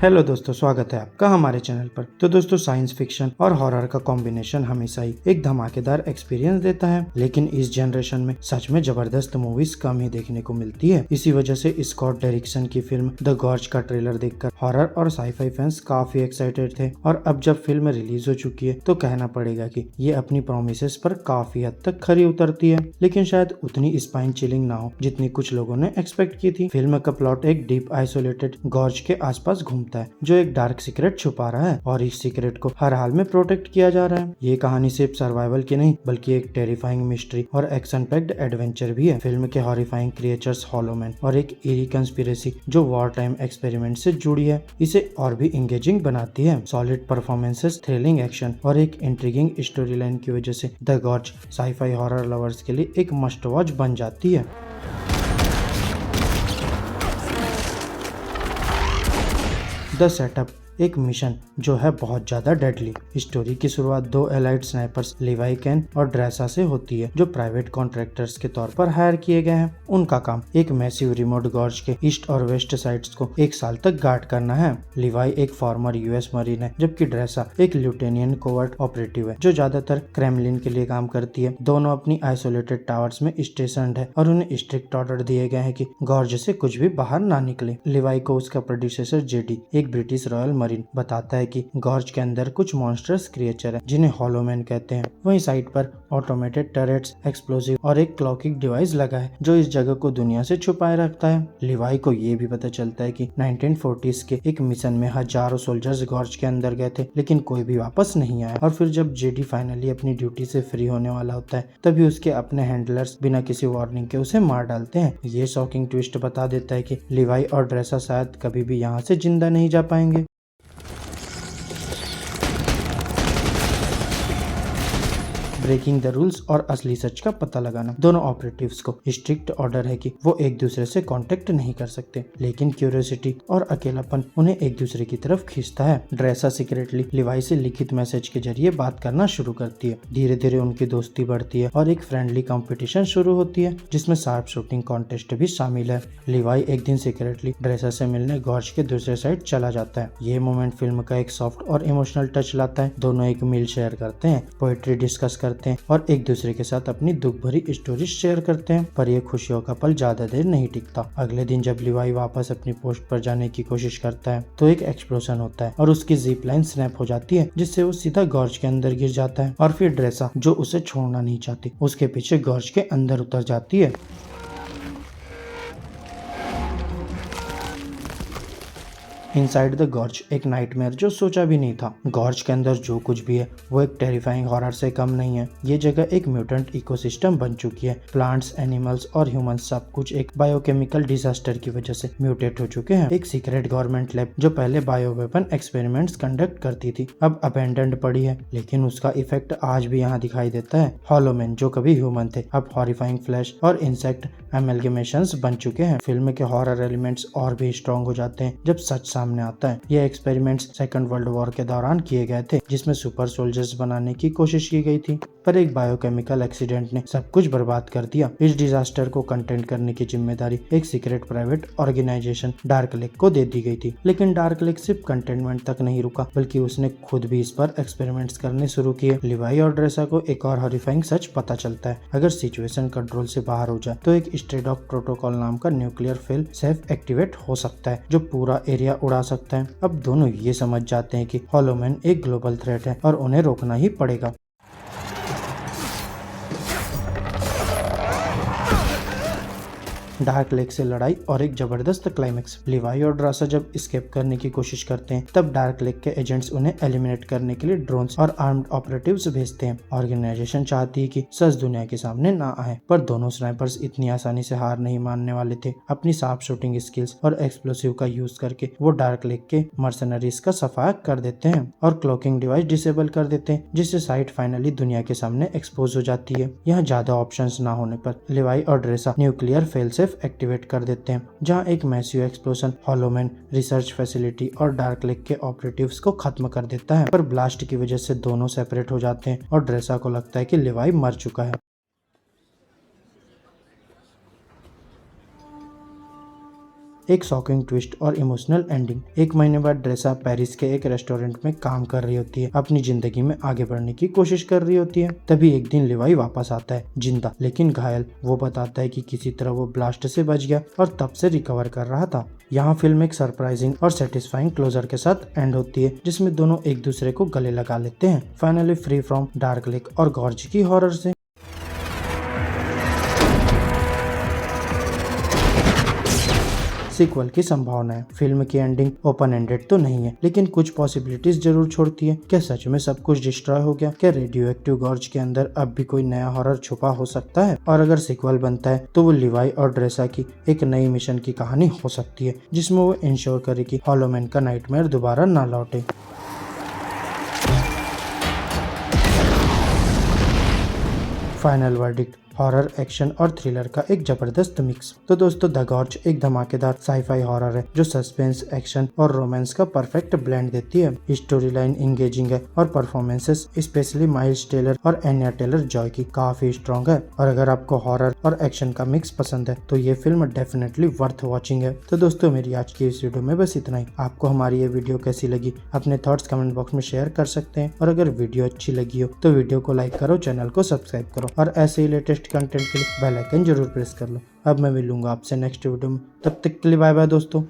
Hello दोस्तों, स्वागत है आपका हमारे चैनल पर। तो दोस्तों, साइंस फिक्शन और हॉरर का कॉम्बिनेशन हमेशा ही एक धमाकेदार एक्सपीरियंस देता है, लेकिन इस जनरेशन में सच में जबरदस्त मूवीज कम ही देखने को मिलती है। इसी वजह से स्कॉट डेरिक्सन की फिल्म द गॉर्ज का ट्रेलर देखकर हॉरर और साईफाई फैंस काफी एक्साइटेड थे, और अब जब फिल्म रिलीज हो चुकी है तो कहना पड़ेगा कि ये अपनी प्रोमिसेस पर काफी हद तक खरी उतरती है, लेकिन शायद उतनी स्पाइन चिलिंग ना हो जितनी कुछ लोगों ने एक्सपेक्ट की थी। फिल्म का प्लॉट एक डीप आइसोलेटेड गॉर्ज के आसपास घूमता है, जो एक डार्क सीक्रेट छुपा रहा है और इस सीक्रेट को हर हाल में प्रोटेक्ट किया जा रहा है। ये कहानी सिर्फ सर्वाइवल की नहीं बल्कि एक टेरिफाइंग मिस्ट्री और एक्शन पैक्ड एडवेंचर भी है। फिल्म के हॉरिफाइंग क्रिएचर्स, हॉलो मैन और एक ईरी कंस्पिरेसी जो वॉर टाइम एक्सपेरिमेंट से जुड़ी है, इसे और भी इंगेजिंग बनाती है। सॉलिड परफॉर्मेंसेस, थ्रिलिंग एक्शन और एक इंट्रिगिंग स्टोरी लाइन की वजह से the gorge sci fi horror lovers के लिए एक मस्ट वॉच बन जाती है। द सेटअप एक मिशन जो है बहुत ज्यादा डेडली। स्टोरी की शुरुआत दो एलाइड स्नाइपर्स लिवाई कैन और ड्रेसा से होती है, जो प्राइवेट कॉन्ट्रैक्टर्स के तौर पर हायर किए गए हैं। उनका काम एक मैसिव रिमोट गॉर्ज के ईस्ट और वेस्ट साइड्स को एक साल तक गार्ड करना है। लिवाई एक फॉर्मर यूएस मरीन है, जबकि ड्रेसा एक ल्यूटेनियन कोवर्ट ऑपरेटिव है जो ज्यादातर क्रेमलिन के लिए काम करती है। दोनों अपनी आइसोलेटेड टावर्स में स्टेशनड है और उन्हें स्ट्रिक्ट ऑर्डर दिए गए हैं कि गॉर्ज से कुछ भी बाहर ना निकले। लिवाई को उसका प्रोड्यूसर जेडी, एक ब्रिटिश रॉयल मरीन, बताता है कि गॉर्ज के अंदर कुछ मॉन्स्टर्स क्रिएचर है जिन्हें हॉलो मैन कहते हैं। वहीं साइट पर ऑटोमेटेड टरेट्स, एक्सप्लोसिव और एक क्लॉकिंग डिवाइस लगा है जो इस जगह को दुनिया से छुपाए रखता है। लिवाई को ये भी पता चलता है कि 1940s के एक मिशन में हजारों सोल्जर्स गॉर्ज के अंदर गए थे, लेकिन कोई भी वापस नहीं आया। और फिर जब जेडी फाइनली अपनी ड्यूटी से फ्री होने वाला होता है, तभी उसके अपने हैंडलर्स बिना किसी वार्निंग के उसे मार डालते हैं। ये शॉकिंग ट्विस्ट बता देता है कि लिवाई और ड्रेसा शायद कभी भी यहाँ से जिंदा नहीं जा पाएंगे। ब्रेकिंग द रूल्स और असली सच का पता लगाना। दोनों ऑपरेटिव्स को स्ट्रिक्ट ऑर्डर है कि वो एक दूसरे से कांटेक्ट नहीं कर सकते, लेकिन क्यूरियोसिटी और अकेलापन उन्हें एक दूसरे की तरफ खींचता है। ड्रेसा सीक्रेटली लिवाई से लिखित मैसेज के जरिए बात करना शुरू करती है। धीरे धीरे उनकी दोस्ती बढ़ती है और एक फ्रेंडली कंपटीशन शुरू होती है जिसमें शार्प शूटिंग कॉन्टेस्ट भी शामिल है। लिवाई एक दिन सीक्रेटली ड्रेसा से मिलने गॉर्ज के दूसरे साइड चला जाता है। ये मोमेंट फिल्म का एक सॉफ्ट और इमोशनल टच लाता है। दोनों एक मील शेयर करते हैं, पोएट्री डिस्कस करते हैं और एक दूसरे के साथ अपनी दुख भरी स्टोरी शेयर करते हैं। पर ये खुशियों का पल ज्यादा देर नहीं टिकता। अगले दिन जब लिवाई वापस अपनी पोस्ट पर जाने की कोशिश करता है तो एक एक्सप्लोजन होता है और उसकी जिप लाइन स्नैप हो जाती है, जिससे वो सीधा गॉर्ज के अंदर गिर जाता है। और फिर ड्रेसा, जो उसे छोड़ना नहीं चाहती, उसके पीछे गॉर्ज के अंदर उतर जाती है। इनसाइड द गॉर्ज एक नाइटमेयर जो सोचा भी नहीं था। गॉर्ज के अंदर जो कुछ भी है वो एक टेरिफाइंग हॉरर से कम नहीं है। ये जगह एक म्यूटेंट इकोसिस्टम बन चुकी है। प्लांट्स, एनिमल्स और ह्यूमंस सब कुछ एक बायोकेमिकल डिजास्टर की वजह से म्यूटेट हो चुके हैं। एक सीक्रेट गवर्नमेंट लैब जो पहले बायो वेपन एक्सपेरिमेंट्स कंडक्ट करती थी, अब अबेंडन्ड पड़ी है, लेकिन उसका इफेक्ट आज भी यहाँ दिखाई देता है। हॉलो मैन जो कभी ह्यूमन थे, अब हॉरिफाइंग फ्लैश और इंसेक्ट एमलगेमेशंस बन चुके हैं। फिल्म के हॉरर एलिमेंट्स और भी स्ट्रॉन्ग हो जाते हैं जब सच सामने आता है। ये एक्सपेरिमेंट्स सेकंड वर्ल्ड वॉर के दौरान किए गए थे, जिसमें सुपर सोल्जर्स बनाने की कोशिश की गई थी, पर एक बायोकेमिकल एक्सीडेंट ने सब कुछ बर्बाद कर दिया। इस डिजास्टर को कंटेंट करने की जिम्मेदारी एक secret private organisation dark lake को दे दी गई थी। लेकिन डार्क लेक सिर्फ कंटेनमेंट तक नहीं रुका, बल्कि उसने खुद भी इस पर एक्सपेरिमेंट्स करने शुरू किए। लिवाई और ड्रेसा को एक और हॉरिफाइंग सच पता चलता है। अगर सिचुएशन कंट्रोल से बाहर हो जाए तो एक स्ट्रे डॉग प्रोटोकॉल नाम का न्यूक्लियर फेल सेफ एक्टिवेट हो सकता है, जो पूरा एरिया उड़ा सकता है। अब दोनों ये समझ जाते हैं कि हॉलो मैन एक ग्लोबल थ्रेट है और उन्हें रोकना ही पड़ेगा। डार्क लेक से लड़ाई और एक जबरदस्त क्लाइमेक्स। लिवाई और ड्रेसा जब एस्केप करने की कोशिश करते हैं, तब डार्क लेक के एजेंट्स उन्हें एलिमिनेट करने के लिए ड्रोन्स और आर्म्ड ऑपरेटिव्स भेजते हैं। ऑर्गेनाइजेशन चाहती है कि सच दुनिया के सामने ना आए, पर दोनों स्नाइपर्स इतनी आसानी से हार नहीं मानने वाले थे। अपनी शार्प शूटिंग स्किल्स और एक्सप्लोसिव का यूज करके वो डार्क लेक के मर्सनरीज का सफाया कर देते हैं और क्लॉकिंग डिवाइस डिसेबल कर देते हैं, जिससे साइट फाइनली दुनिया के सामने एक्सपोज हो जाती है। यहाँ ज्यादा ऑप्शंस ना होने पर लिवाई और ड्रेसा न्यूक्लियर फेल सेफ एक्टिवेट कर देते हैं, जहां एक massive explosion hollow man, research facility और डार्क लेक के ऑपरेटिव्स को खत्म कर देता है। पर ब्लास्ट की वजह से दोनों सेपरेट हो जाते हैं और ड्रेसा को लगता है कि लिवाई मर चुका है। एक शॉकिंग ट्विस्ट और इमोशनल एंडिंग। 1 महीने बाद ड्रेसा पेरिस के एक रेस्टोरेंट में काम कर रही होती है, अपनी जिंदगी में आगे बढ़ने की कोशिश कर रही होती है। तभी एक दिन लिवाई वापस आता है, जिंदा लेकिन घायल। वो बताता है कि किसी तरह वो ब्लास्ट से बच गया और तब से रिकवर कर रहा था। यहाँ फिल्म एक सरप्राइजिंग और सेटिस्फाइंग क्लोजर के साथ एंड होती है, जिसमें दोनों एक दूसरे को गले लगा लेते हैं, finally free from dark lake और गॉर्ज की हॉरर से। सीक्वल की संभावना है। फिल्म की एंडिंग ओपन एंडेड तो नहीं है, लेकिन कुछ पॉसिबिलिटीज जरूर छोड़ती है। क्या सच में सब कुछ डिस्ट्रॉय हो गया? क्या रेडियो एक्टिव गॉर्ज के अंदर अब भी कोई नया हॉरर छुपा हो सकता है? और अगर सीक्वल बनता है तो वो लिवाई और ड्रेसा की एक नई मिशन की कहानी हो सकती है, जिसमें वो इंश्योर करे कि हॉलो मैन का नाइटमेयर दोबारा ना लौटे। फाइनल वर्डिक्ट हॉरर, एक्शन और थ्रिलर का एक जबरदस्त मिक्स। तो दोस्तों, द गॉर्ज एक धमाकेदार साईफाई हॉरर है जो सस्पेंस, एक्शन और रोमांस का परफेक्ट ब्लेंड देती है। स्टोरी लाइन इंगेजिंग है और परफॉर्मेंसेस स्पेशली माइल्स टेलर और एन्या टेलर जॉय की काफी स्ट्रॉन्ग है। और अगर आपको हॉरर और एक्शन का मिक्स पसंद है तो ये फिल्म डेफिनेटली वर्थ वॉचिंग है। तो दोस्तों, मेरी आज की इस वीडियो में बस इतना ही। आपको हमारी ये वीडियो कैसी लगी अपने थॉट्स कमेंट बॉक्स में शेयर कर सकते हैं, और अगर वीडियो अच्छी लगी हो तो वीडियो को लाइक करो, चैनल को सब्सक्राइब करो और ऐसे ही लेटेस्ट कंटेंट के लिए बेल आइकन जरूर प्रेस कर लो। अब मैं मिलूंगा आपसे नेक्स्ट वीडियो में, तब तक के लिए बाय बाय दोस्तों।